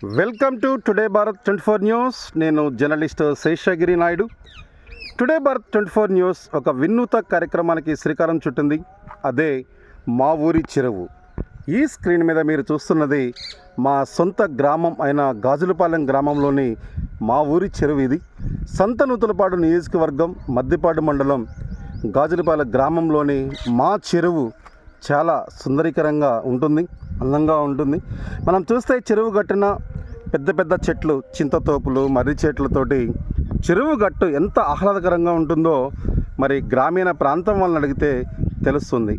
Welcome to today Bharat 24 news. నేను journalist Seshagiri Naidu. Today Bharat 24 news ఒక వినూత కార్యక్రమానికి శ్రీకారం చుట్టింది. అదే మా ఊరి చెరువు. ఈ స్క్రీన్ మీద మీరు చూస్తున్నది మా సొంత గ్రామం అయిన గాజులపాలెం గ్రామంలోని మా ఊరి చెరువు. ఇది సంతనూతలపాడు నియోజకవర్గం మద్దిపాడు మండలం గాజులపాలెం గ్రామంలోని మా చెరువు చాలా సుందరీకరంగా ఉంటుంది, అందంగా ఉంటుంది. మనం చూస్తే చెరువు గట్టున పెద్ద పెద్ద చెట్లు, చింతతోపులు, మర్రి చెట్లతోటి చెరువు గట్టు ఎంత ఆహ్లాదకరంగా ఉంటుందో మరి గ్రామీణ ప్రాంతం వాళ్ళని అడిగితే తెలుస్తుంది.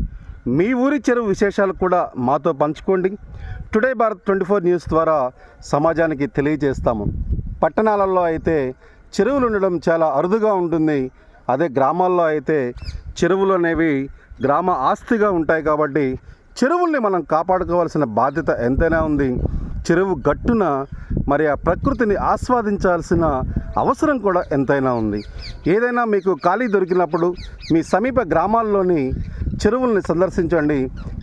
మీ ఊరి చెరువు విశేషాలు కూడా మాతో పంచుకోండి. టుడే భారత్ 24 న్యూస్ ద్వారా సమాజానికి తెలియజేస్తాము. పట్టణాలలో అయితే చెరువులు ఉండడం చాలా అరుదుగా ఉంటుంది. అదే గ్రామాల్లో అయితే చెరువులు అనేవి గ్రామ ఆస్తిగా ఉంటాయి. కాబట్టి చెరువుల్ని మనం కాపాడుకోవాల్సిన బాధ్యత ఎంతైనా ఉంది. చెరువు గట్టున మరి ఆ ప్రకృతిని ఆస్వాదించాల్సిన అవసరం కూడా ఎంతైనా ఉంది. ఏదైనా మీకు ఖాళీ దొరికినప్పుడు మీ సమీప గ్రామాల్లోని చెరువుల్ని సందర్శించండి.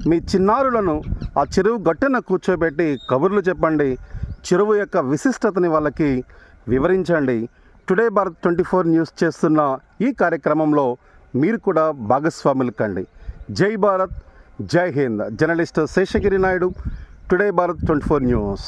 మీ చిన్నారులను ఆ చెరువు గట్టున కూర్చోబెట్టి కబుర్లు చెప్పండి. చెరువు యొక్క విశిష్టతని వాళ్ళకి వివరించండి. టుడే భారత్ 24 న్యూస్ చేస్తున్న ఈ కార్యక్రమంలో మీరు కూడా భాగస్వాములు కండి. జై భారత్, జై Hind. Journalist Seshagiri Naidu, today Bharat 24 news.